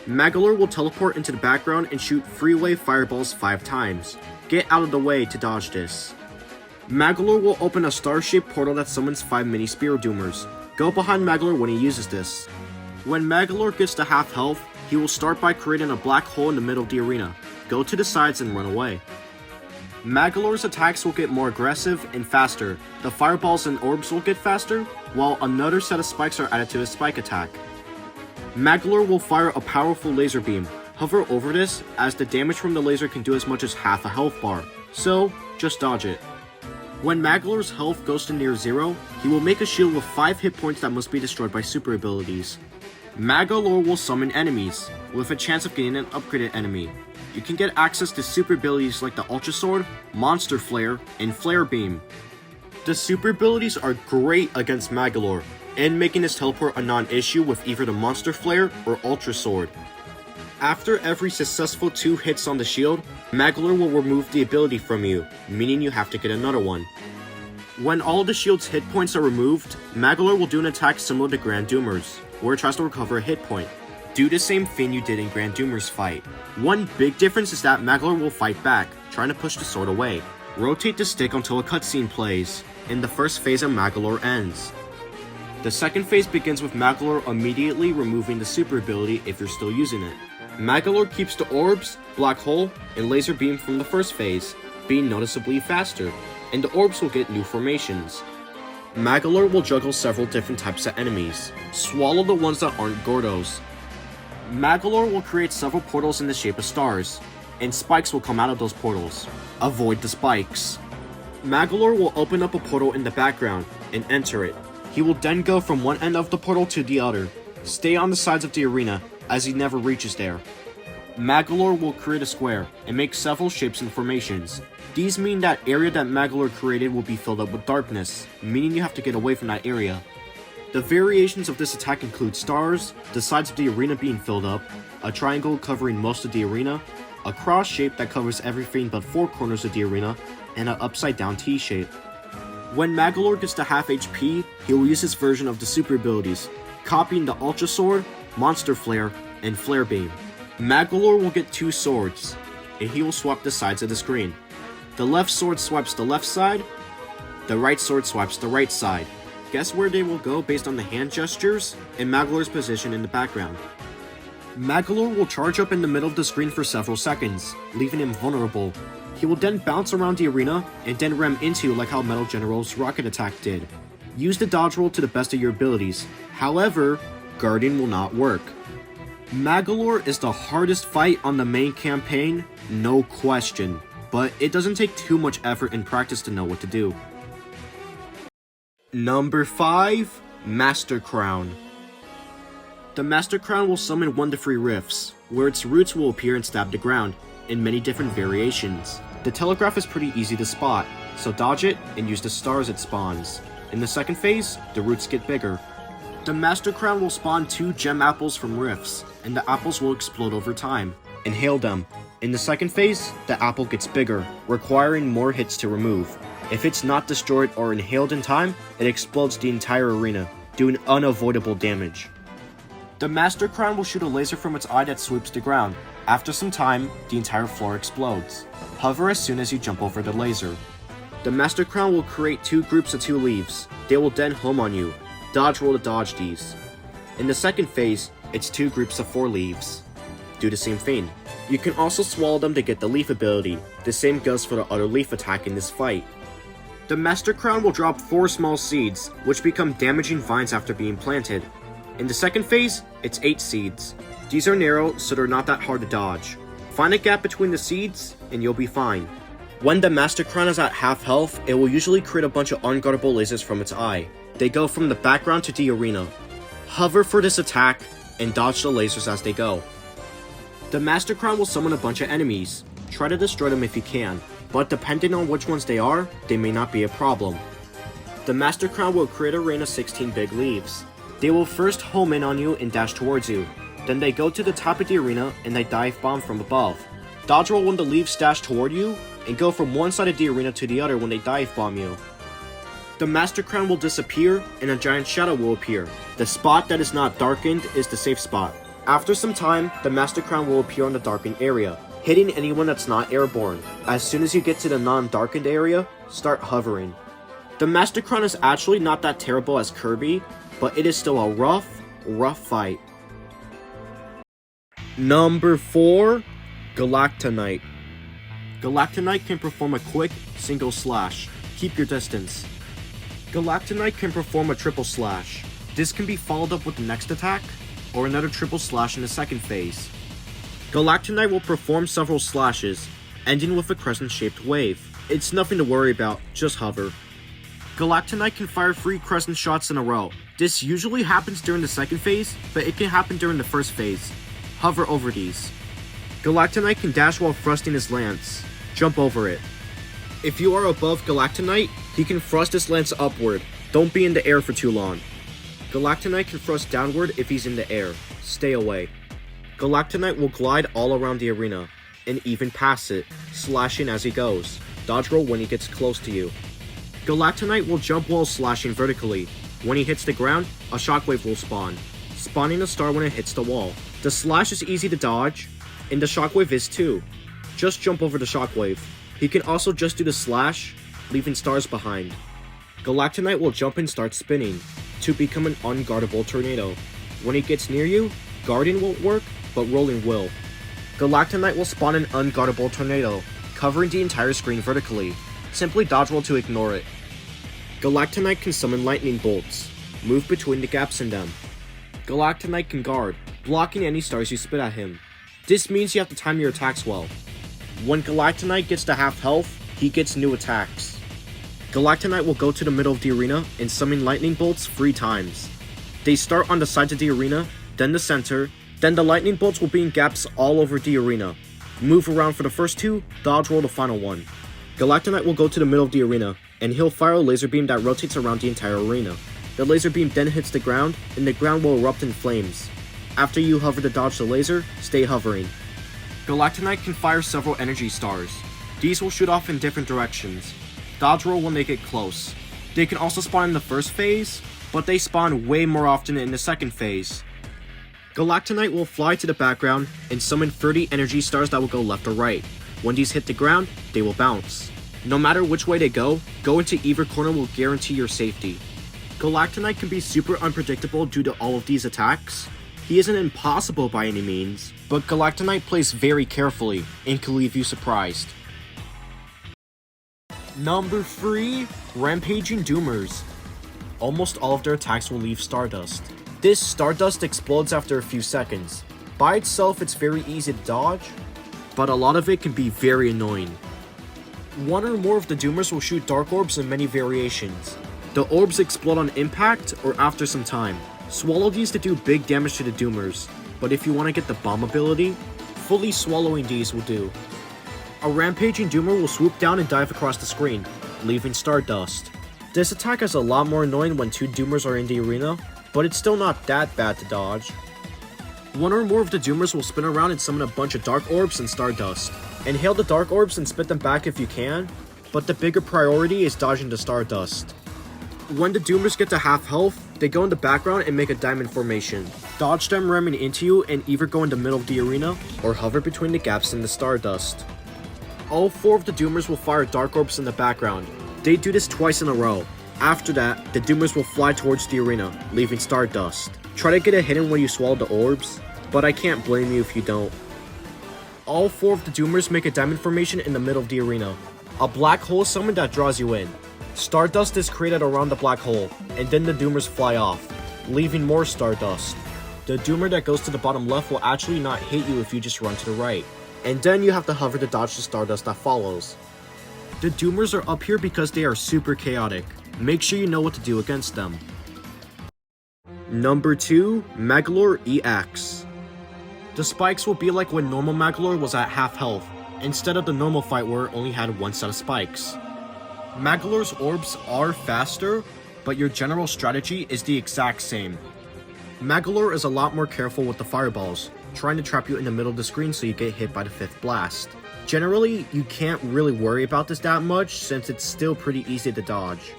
Magolor will teleport into the background and shoot freeway fireballs 5 times. Get out of the way to dodge this. Magolor will open a star-shaped portal that summons 5 mini Spirit Doomers. Go behind Magolor when he uses this. When Magolor gets to half health, he will start by creating a black hole in the middle of the arena. Go to the sides and run away. Magolor's attacks will get more aggressive and faster. The fireballs and orbs will get faster, while another set of spikes are added to his spike attack. Magolor will fire a powerful laser beam. Hover over this, as the damage from the laser can do as much as half a health bar, so just dodge it. When Magolor's health goes to near 0, he will make a shield with 5 hit points that must be destroyed by super abilities. Magolor will summon enemies, with a chance of getting an upgraded enemy. You can get access to super abilities like the Ultra Sword, Monster Flare, and Flare Beam. The super abilities are great against Magolor, and making his teleport a non-issue with either the Monster Flare or Ultra Sword. After every successful 2 hits on the shield, Magolor will remove the ability from you, meaning you have to get another one. When all the shield's hit points are removed, Magolor will do an attack similar to Grand Doomers, where it tries to recover a hit point. Do the same thing you did in Grand Doomers fight. One big difference is that Magolor will fight back, trying to push the sword away. Rotate the stick until a cutscene plays, and the first phase of Magolor ends. The second phase begins with Magolor immediately removing the super ability if you're still using it. Magolor keeps the orbs, black hole, and laser beam from the first phase, being noticeably faster, and the orbs will get new formations. Magolor will juggle several different types of enemies. Swallow the ones that aren't Gordos. Magolor will create several portals in the shape of stars, and spikes will come out of those portals. Avoid the spikes. Magolor will open up a portal in the background and enter it. He will then go from one end of the portal to the other. Stay on the sides of the arena, as he never reaches there. Magolor will create a square and make several shapes and formations. These mean that area that Magolor created will be filled up with darkness, meaning you have to get away from that area. The variations of this attack include stars, the sides of the arena being filled up, a triangle covering most of the arena, a cross shape that covers everything but 4 corners of the arena, and an upside down T shape. When Magolor gets to half HP, he will use his version of the super abilities, copying the Ultra Sword, Monster Flare, and Flare Beam. Magolor will get 2 swords, and he will swap the sides of the screen. The left sword swipes the left side, the right sword swipes the right side. Guess where they will go based on the hand gestures and Magolor's position in the background. Magolor will charge up in the middle of the screen for several seconds, leaving him vulnerable. He will then bounce around the arena and then ram into like how Metal General's rocket attack did. Use the dodge roll to the best of your abilities. However, guarding will not work. Magolor is the hardest fight on the main campaign, no question, but it doesn't take too much effort and practice to know what to do. Number 5. Master Crown. The Master Crown will summon 1 to 3 rifts, where its roots will appear and stab the ground, in many different variations. The telegraph is pretty easy to spot, so dodge it and use the stars it spawns. In the second phase, the roots get bigger. The Master Crown will spawn 2 gem apples from rifts, and the apples will explode over time. Inhale them. In the second phase, the apple gets bigger, requiring more hits to remove. If it's not destroyed or inhaled in time, it explodes the entire arena, doing unavoidable damage. The Master Crown will shoot a laser from its eye that sweeps the ground. After some time, the entire floor explodes. Hover as soon as you jump over the laser. The Master Crown will create 2 groups of 2 leaves. They will then home on you. Dodge roll to dodge these. In the second phase, it's 2 groups of 4 leaves. Do the same thing. You can also swallow them to get the leaf ability. The same goes for the other leaf attack in this fight. The Master Crown will drop 4 small seeds, which become damaging vines after being planted. In the second phase, it's 8 seeds. These are narrow, so they're not that hard to dodge. Find a gap between the seeds, and you'll be fine. When the Master Crown is at half health, it will usually create a bunch of unguardable lasers from its eye. They go from the background to the arena. Hover for this attack, and dodge the lasers as they go. The Master Crown will summon a bunch of enemies. Try to destroy them if you can, but depending on which ones they are, they may not be a problem. The Master Crown will create a rain of 16 big leaves. They will first home in on you and dash towards you. Then they go to the top of the arena and they dive bomb from above. Dodge roll when the leaves dash toward you, and go from one side of the arena to the other when they dive bomb you. The Master Crown will disappear and a giant shadow will appear. The spot that is not darkened is the safe spot. After some time, the Master Crown will appear on the darkened area, hitting anyone that's not airborne. As soon as you get to the non-darkened area, start hovering. The Master Crown is actually not that terrible as Kirby, but it is still a rough fight. Number 4. Galacta Knight. Galacta Knight can perform a quick, single slash. Keep your distance. Galacta Knight can perform a triple slash. This can be followed up with the next attack, or another triple slash in the second phase. Galacta Knight will perform several slashes, ending with a crescent-shaped wave. It's nothing to worry about, just hover. Galacta Knight can fire 3 crescent shots in a row. This usually happens during the second phase, but it can happen during the first phase. Hover over these. Galacta Knight can dash while thrusting his lance. Jump over it. If you are above Galacta Knight, he can thrust his lance upward. Don't be in the air for too long. Galacta Knight can thrust downward if he's in the air. Stay away. Galacta Knight will glide all around the arena, and even past it, slashing as he goes. Dodge roll when he gets close to you. Galacta Knight will jump while slashing vertically. When he hits the ground, a shockwave will spawn, spawning a star when it hits the wall. The slash is easy to dodge, and the shockwave is too. Just jump over the shockwave. He can also just do the slash, leaving stars behind. Galacta Knight will jump and start spinning, to become an unguardable tornado. When he gets near you, guarding won't work, but rolling will. Galacta Knight will spawn an unguardable tornado, covering the entire screen vertically. Simply dodge roll to ignore it. Galacta Knight can summon lightning bolts, move between the gaps in them. Galacta Knight can guard, blocking any stars you spit at him. This means you have to time your attacks well. When Galacta Knight gets to half health, he gets new attacks. Galacta Knight will go to the middle of the arena and summon lightning bolts 3 times. They start on the sides of the arena, then the center, then the lightning bolts will be in gaps all over the arena. Move around for the first 2, dodge roll the final one. Galacta Knight will go to the middle of the arena, and he'll fire a laser beam that rotates around the entire arena. The laser beam then hits the ground, and the ground will erupt in flames. After you hover to dodge the laser, stay hovering. Galacta Knight can fire several energy stars. These will shoot off in different directions. Dodge roll when they get close. They can also spawn in the first phase, but they spawn way more often in the second phase. Galacta Knight will fly to the background and summon 30 energy stars that will go left or right. When these hit the ground, they will bounce. No matter which way they go into either corner will guarantee your safety. Galacta Knight can be super unpredictable due to all of these attacks. He isn't impossible by any means, but Galacta Knight plays very carefully and can leave you surprised. Number 3. Rampaging Doomers. Almost all of their attacks will leave stardust. This stardust explodes after a few seconds. By itself, it's very easy to dodge, but a lot of it can be very annoying. One or more of the Doomers will shoot dark orbs in many variations. The orbs explode on impact or after some time. Swallow these to do big damage to the Doomers, but if you want to get the bomb ability, fully swallowing these will do. A Rampaging Doomer will swoop down and dive across the screen, leaving Stardust. This attack is a lot more annoying when two Doomers are in the arena, but it's still not that bad to dodge. One or more of the Doomers will spin around and summon a bunch of Dark Orbs and Stardust. Inhale the Dark Orbs and spit them back if you can, but the bigger priority is dodging the Stardust. When the Doomers get to half health, they go in the background and make a diamond formation. Dodge them ramming into you and either go in the middle of the arena or hover between the gaps in the Stardust. All 4 of the Doomers will fire Dark Orbs in the background. They do this twice in a row. After that, the Doomers will fly towards the arena, leaving Stardust. Try to get a hidden when you swallow the orbs, but I can't blame you if you don't. All 4 of the Doomers make a diamond formation in the middle of the arena. A black hole is summoned that draws you in. Stardust is created around the black hole, and then the Doomers fly off, leaving more Stardust. The Doomer that goes to the bottom left will actually not hit you if you just run to the right, and then you have to hover to dodge the Stardust that follows. The Doomers are up here because they are super chaotic. Make sure you know what to do against them. Number 2, Magolor EX. The spikes will be like when normal Magolor was at half health, instead of the normal fight where it only had one set of spikes. Magolor's orbs are faster, but your general strategy is the exact same. Magolor is a lot more careful with the fireballs, trying to trap you in the middle of the screen so you get hit by the 5th blast. Generally, you can't really worry about this that much since it's still pretty easy to dodge.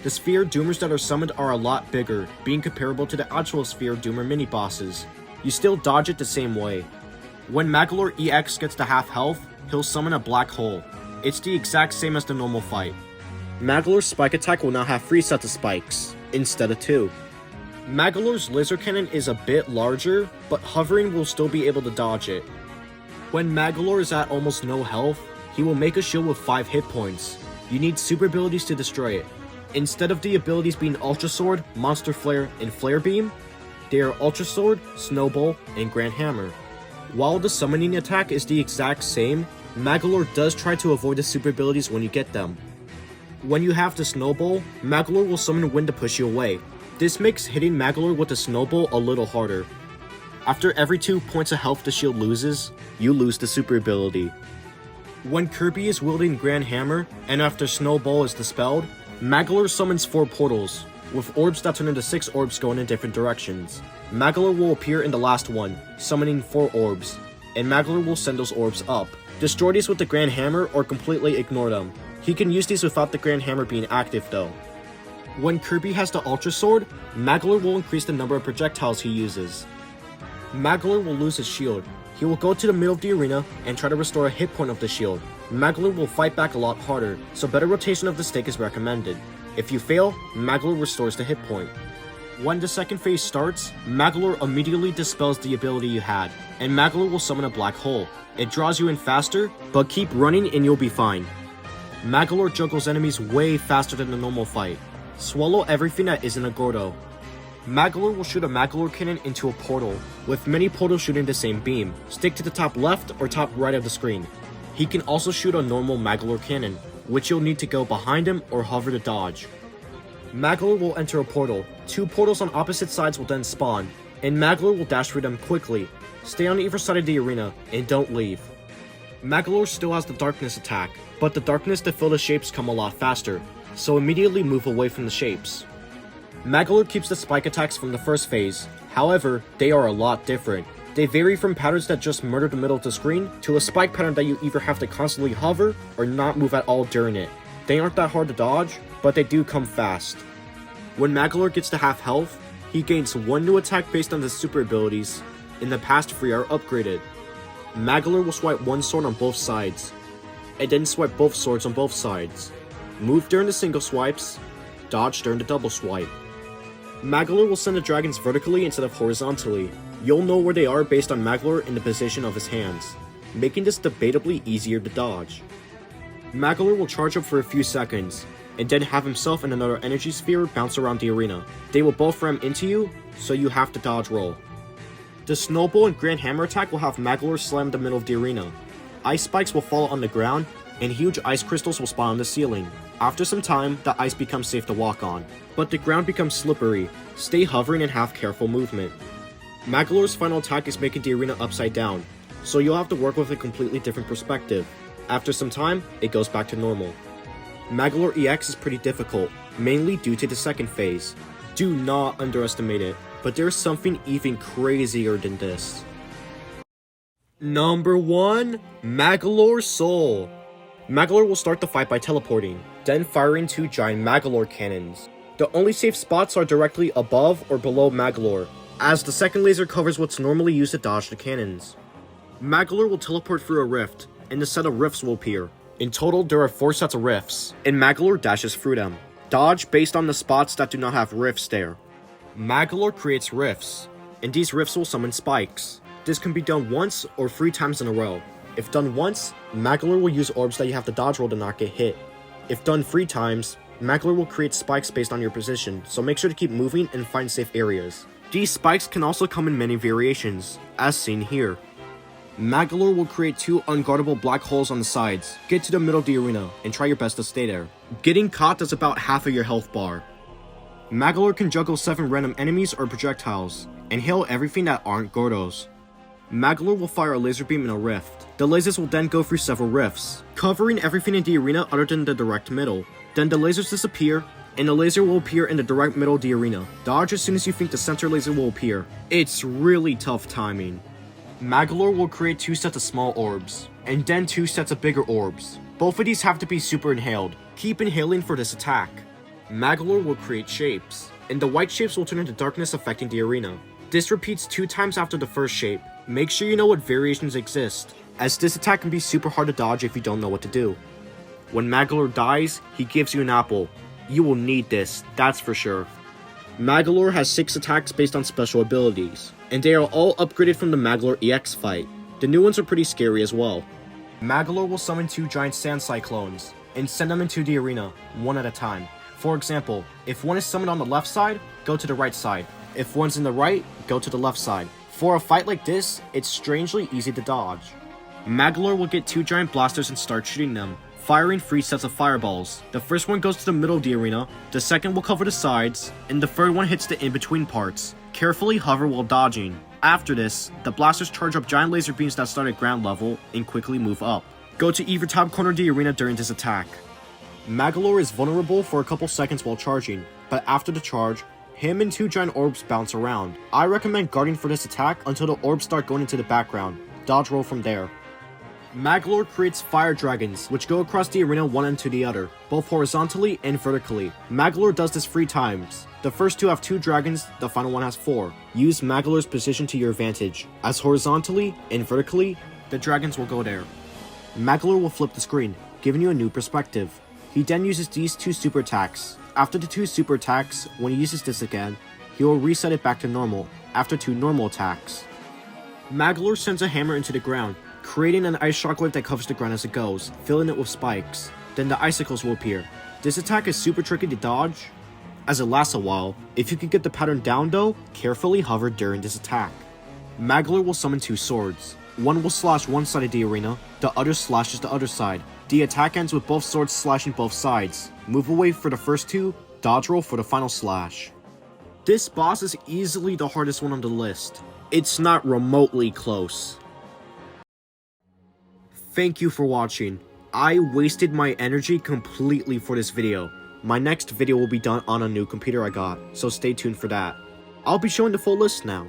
The Sphere Doomers that are summoned are a lot bigger, being comparable to the actual Sphere Doomer mini-bosses. You still dodge it the same way. When Magolor EX gets to half health, he'll summon a black hole. It's the exact same as the normal fight. Magolor's spike attack will now have 3 sets of spikes, instead of 2. Magolor's laser cannon is a bit larger, but hovering will still be able to dodge it. When Magolor is at almost no health, he will make a shield with 5 hit points. You need super abilities to destroy it. Instead of the abilities being Ultra Sword, Monster Flare, and Flare Beam, they are Ultra Sword, Snowball, and Grand Hammer. While the summoning attack is the exact same, Magolor does try to avoid the super abilities when you get them. When you have the Snowball, Magolor will summon Wind to push you away. This makes hitting Magolor with the Snowball a little harder. After every 2 points of health the shield loses, you lose the super ability. When Kirby is wielding Grand Hammer, and after Snowball is dispelled, Magolor summons 4 portals, with orbs that turn into 6 orbs going in different directions. Magolor will appear in the last one, summoning 4 orbs, and Magolor will send those orbs up. Destroy these with the Grand Hammer or completely ignore them. He can use these without the Grand Hammer being active though. When Kirby has the Ultra Sword, Magolor will increase the number of projectiles he uses. Magolor will lose his shield. He will go to the middle of the arena and try to restore a hit point of the shield. Magolor will fight back a lot harder, so better rotation of the stick is recommended. If you fail, Magolor restores the hit point. When the second phase starts, Magolor immediately dispels the ability you had, and Magolor will summon a black hole. It draws you in faster, but keep running and you'll be fine. Magolor juggles enemies way faster than the normal fight. Swallow everything that isn't a Gordo. Magolor will shoot a Magolor cannon into a portal, with many portals shooting the same beam. Stick to the top left or top right of the screen. He can also shoot a normal Magolor cannon, which you'll need to go behind him or hover to dodge. Magolor will enter a portal. 2 portals on opposite sides will then spawn, and Magolor will dash through them quickly. Stay on either side of the arena, and don't leave. Magolor still has the darkness attack, but the darkness to fill the shapes come a lot faster, so immediately move away from the shapes. Magolor keeps the spike attacks from the first phase, however, they are a lot different. They vary from patterns that just murder the middle of the screen, to a spike pattern that you either have to constantly hover, or not move at all during it. They aren't that hard to dodge, but they do come fast. When Magolor gets to half health, he gains 1 new attack based on his super abilities. In the past 3 are upgraded. Magolor will swipe 1 sword on both sides, and then swipe both swords on both sides. Move during the single swipes, dodge during the double swipe. Magolor will send the dragons vertically instead of horizontally. You'll know where they are based on Magolor in the position of his hands, making this debatably easier to dodge. Magolor will charge up for a few seconds, and then have himself and another energy sphere bounce around the arena. They will both ram into you, so you have to dodge roll. The Snowball and Grand Hammer attack will have Magolor slam the middle of the arena. Ice spikes will fall on the ground, and huge ice crystals will spawn on the ceiling. After some time, the ice becomes safe to walk on, but the ground becomes slippery. Stay hovering and have careful movement. Magolor's final attack is making the arena upside down, so you'll have to work with a completely different perspective. After some time, it goes back to normal. Magolor EX is pretty difficult, mainly due to the second phase. Do not underestimate it, but there's something even crazier than this. Number 1. Magolor Soul. Magolor will start the fight by teleporting, then firing 2 giant Magolor cannons. The only safe spots are directly above or below Magolor, as the second laser covers what's normally used to dodge the cannons. Magolor will teleport through a rift, and a set of rifts will appear. In total, there are 4 sets of rifts, and Magolor dashes through them. Dodge based on the spots that do not have rifts there. Magolor creates rifts, and these rifts will summon spikes. This can be done once or 3 times in a row. If done once, Magolor will use orbs that you have to dodge roll to not get hit. If done 3 times, Magolor will create spikes based on your position, so make sure to keep moving and find safe areas. These spikes can also come in many variations, as seen here. Magolor will create 2 unguardable black holes on the sides. Get to the middle of the arena, and try your best to stay there. Getting caught does about half of your health bar. Magolor can juggle 7 random enemies or projectiles, and hail everything that aren't Gordos. Magolor will fire a laser beam in a rift. The lasers will then go through several rifts, covering everything in the arena other than the direct middle. Then the lasers disappear, and the laser will appear in the direct middle of the arena. Dodge as soon as you think the center laser will appear. It's really tough timing. Magolor will create 2 sets of small orbs, and then 2 sets of bigger orbs. Both of these have to be super inhaled. Keep inhaling for this attack. Magolor will create shapes, and the white shapes will turn into darkness affecting the arena. This repeats 2 times after the first shape. Make sure you know what variations exist, as this attack can be super hard to dodge if you don't know what to do. When Magolor dies, he gives you an apple. You will need this, that's for sure. Magolor has 6 attacks based on special abilities, and they are all upgraded from the Magolor EX fight. The new ones are pretty scary as well. Magolor will summon 2 giant sand cyclones, and send them into the arena, one at a time. For example, if one is summoned on the left side, go to the right side. If one's in the right, go to the left side. For a fight like this, it's strangely easy to dodge. Magolor will get 2 giant blasters and start shooting them, firing 3 sets of fireballs. The first one goes to the middle of the arena, the second will cover the sides, and the third one hits the in-between parts. Carefully hover while dodging. After this, the blasters charge up giant laser beams that start at ground level and quickly move up. Go to either top corner of the arena during this attack. Magolor is vulnerable for a couple seconds while charging, but after the charge, him and 2 giant orbs bounce around. I recommend guarding for this attack until the orbs start going into the background. Dodge roll from there. Magolor creates fire dragons, which go across the arena one end to the other, both horizontally and vertically. Magolor does this 3 times. The first 2 have 2 dragons, the final one has 4. Use Magolor's position to your advantage, as horizontally and vertically, the dragons will go there. Magolor will flip the screen, giving you a new perspective. He then uses these 2 super attacks. After the 2 super attacks, when he uses this again, he will reset it back to normal, after 2 normal attacks. Magolor sends a hammer into the ground, creating an ice shockwave that covers the ground as it goes, filling it with spikes. Then the icicles will appear. This attack is super tricky to dodge, as it lasts a while. If you can get the pattern down though, carefully hover during this attack. Magolor will summon 2 swords. One will slash one side of the arena, the other slashes the other side. The attack ends with both swords slashing both sides. Move away for the first 2, dodge roll for the final slash. This boss is easily the hardest one on the list. It's not remotely close. Thank you for watching. I wasted my energy completely for this video. My next video will be done on a new computer I got, so stay tuned for that. I'll be showing the full list now.